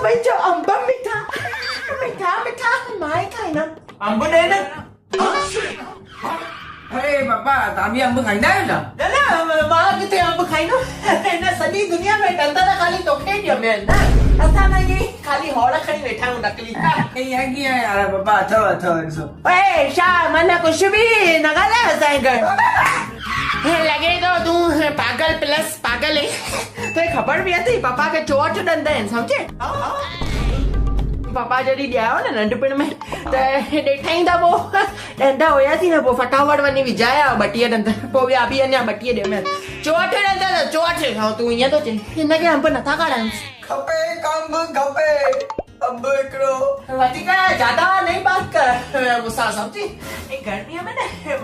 भाई जो अंब मीठा मीठा मीठा माए खाए ना अंब दे ना अरे बापा तामी अंब खाईंदा आहियो छा? ना मां किथे अंब खाईंदो हिन सॼी दुनिया में डंदर खाली तोखे ॼमियल न असां न इहे खाली हौड़ खणी वेठा आहियूं नकली ईअं कीअं यार बापा अथव ॾिसो ओए छा मन कुझु बि न ॻाल्हाए असांजे घर लॻे थो तूं पागल प्लस पागल आहे तोखे ख़बर बि अथई पप्पा खे चोट ॾंद आहिनि सम्झे पापा जॾहिं ॼायो न नंढपण में त ॾेठाई दफ़ो ॾंद हुयासीं न पोइ फटाफट वञी विझाया 32 ॾंद पोइ ॿिया बि अञा 32 ॾियम चोट ॾंद त चोट तूं ईअं थो चई हिनखे अंब नथा खारायूं खपे अंब खपे अंब हिकिड़ो वधीक ज्यादा नहीं बात कर मुसा समझी गर्मीअ में न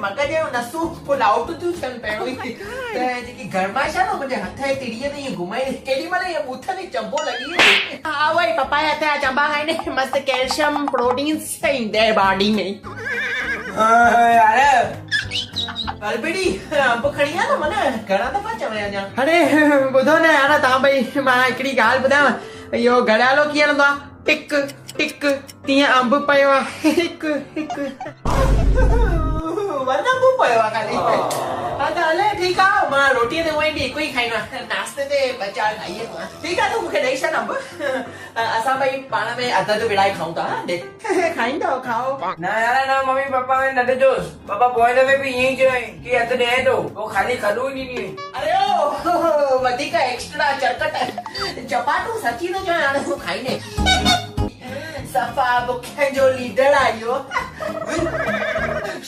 मगज जो नसूं फुल आउट थियूं थियनि पहिरियों ई त जेकी गरमाइश आहे न मुंहिंजे हथ जे तिड़ीअ में ईअं घुमाए केॾी महिल ईअं बूथ में चंबो लॻी हा उहो ई पप्पा जे हथ जा चंबा खाईंदे मस्तु कैल्शियम प्रोटीन्स ईंदा बॉडी में यार बलबड़ी अंब खणी आ न मन घणा दफ़ा चवे अञा अरे ॿुधो न यार तव्हां भई मां हिकिड़ी ॻाल्हि ॿुधायांव इहो घड़ियालो कीअं हलंदो आहे टिक टिक तीअं अंब पियो आहे हिकु हिकु वन अंब पियो आहे खाली हा त हले ठीकु आहे मां रोटीअ ते उहे बि हिकु ई खाईंदो आहियां नाश्ते ते 2-4 खाई वेंदो आहियां ठीकु आहे तूं मूंखे ॾेई छॾ अंब असां भई पाण में अधु विड़ाई खाऊं था खाईंदो खाओ न यार न मम्मी पापा में न ॾिजोसि पापा पोइ दफ़े बि ईअं ई चयो की हथु ॾिए थो पोइ खाली खॾो ई ॾिनी अरे ओ वधीक एक्स्ट्रा चरकट चपाटू सची थो चवां हाणे तूं खाईंदे सफ़ा बुखे जो लीडर आयो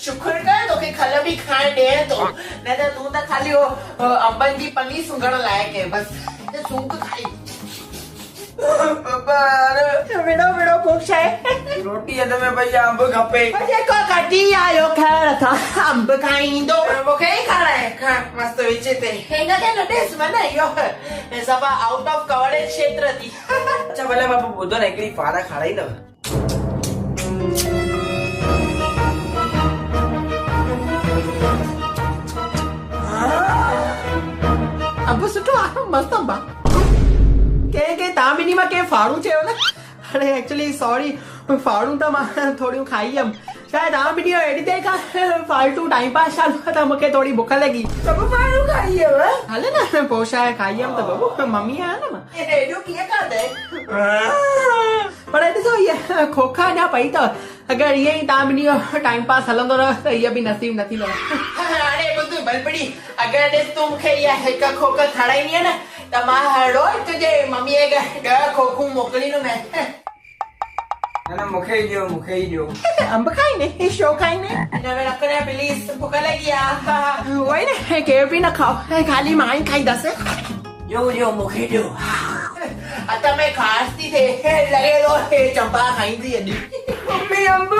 शुक्र कर तोखे खल बि खाइण ॾिए थो न त तूं त खाली अंबनि जी पनी सुंघण लाइक़ु आहे बसि सूंघ खाई पापा विड़ो विड़ो पोइ छा आहे रोटी हथ में पई आहे अंब खपे जेको कढी आयो ख़ैर था अंब खाईंदो मूंखे ई खाराए खा मस्त विच ते हिनखे न ॾिस मन इहो सफ़ा आउट ऑफ कवरेज क्षेत्र थी अच्छा भले बाबा ॿुधो न हिकिड़ी फारा खाराईंदव अंब सुठो आहे मस्त अंब आहे के तव्हां ॿिन्ही मां कंहिं फाड़ू चयो न अरे एक्चुअली सॉरी फाड़ू त मां थोरियूं खाई हुयमि शायदि तव्हां ॿिन्ही हेॾी देरि खां फालतू टाइम पास चालू आहे त मूंखे थोरी बुख लॻी सभु फारू खाई हुयव हले न पोइ छा आहे खाई हुयमि त बबू मम्मी आहियां न मां हेॾो कीअं खाधे पर ॾिसो इहा खोखा अञा पई अथव अगरि ईअं ई तव्हां ॿिन्ही जो टाइम पास हलंदो रहो त इहा बि नसीब नथी लॻे हाणे ॿुध बलबड़ी अगरि ॾिस तूं मूंखे इहा हिकु खोख खाराईंदी न त मां रोज़ तुंहिंजे मम्मीअ खे 10 खोखूं मोकिलींदुमि न मूंखे ई ॾियो अंब खाईंदे छो खाईंदे हिन में रखणे प्लीज बुख लॻी आहे उहो ई न केर बि न खाओ खाली मां ई खाईंदसि ॾियो मूंखे ॾियो हथ में ख़ासि थी थिए लॻे थो चंपा खाईंदी अॼु मम्मी अंब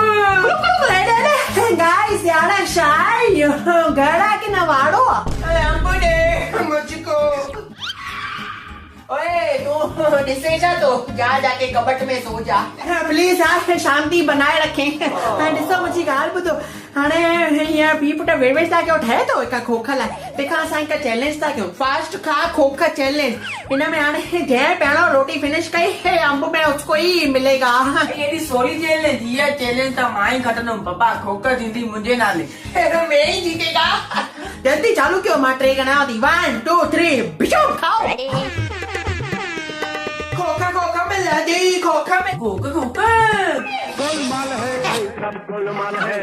गाइस यार छा आहे इहो घर आहे की न वाड़ो आहे अंब ॾे मुझको ओए तू ॾिसे छा तो जाके कबट में सो जा प्लीज यार शांति बनाए रखें ॾिसो मुंहिंजी ॻाल्हि ॿुधो हाणे हीअं पीउ पुट वेवेश था कयो ठहे थो हिकु खोख लाइ तंहिंखां असां हिकु चैलेंज था कयूं फास्ट खा खोख चैलेंज हिन में हाणे जंहिं पहिरियों रोटी फिनिश कई अंब में उसको ई मिलेगा एॾी सोरी चैलेंज इहा चैलेंज त मां ई खटंदुमि पापा खोख थींदी मुंहिंजे नाले मैं ही जीतेगा जल्दी चालू कयो मां 3 गिनांव थी 1 2 3 बिशो खाओ खोखा में लदी खोखा में खोखा गोलमाल है सब गोलमाल है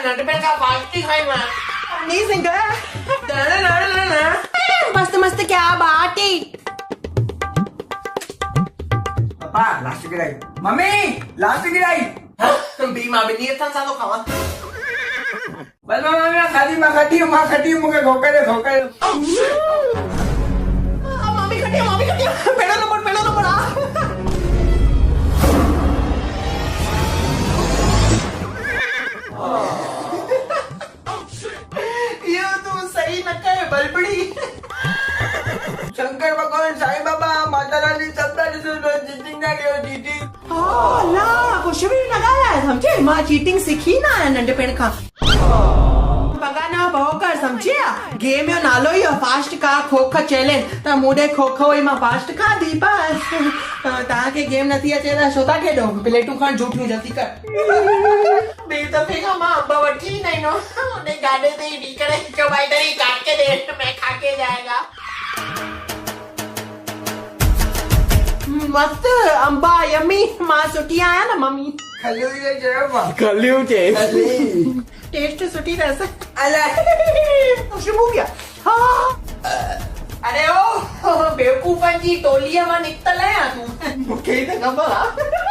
नटमें का फास्टी खाई मां नहीं सिंह मस्त मस्त क्या बात है पापा लास्ट गिराई मम्मी लास्ट गिराई बीमा भी नहीं था सालो खावा बस मम्मी मां खटी मूंखे खोखे दे मम्मी खटी पहला नंबर आ ये तू सही न करे बलबड़ी शंकर भगवान साईं बाबा माता रानी सबदा ॾिसो चीटिंग ना कयो चीटिंग ला कुछ भी न ॻाल्हाए सम्झे मां चीटिंग सिखी ना नंढपण खां भॻवान अच्छा भाव कर सम्झिया गेम जो नालो ई फास्ट खा खोख चैलेंज त मूंखे खोख वई मां फास्ट खाधी बस तव्हांखे गेम नथी अचे त छो था खेॾो प्लेटूं खण जूठियूं जल्दी कर ॿिए दफ़े खां मां अंब वठी न ईंदो उन गाॾे ते ई बीह करे चौबाई तरी काट के दे मैं खा के जाएगा मस्त अंबा यमी मां सुठी आहियां न मम्मी खलियो ई चयो मां कलियूं चे टेस्ट सुठी रहसे अलाए खुशबू क्या हाँ अरे ओ बेवकूफन जी टोलीअ मां निकितल आहियां तूं मूंखे ई त ख़बर आहे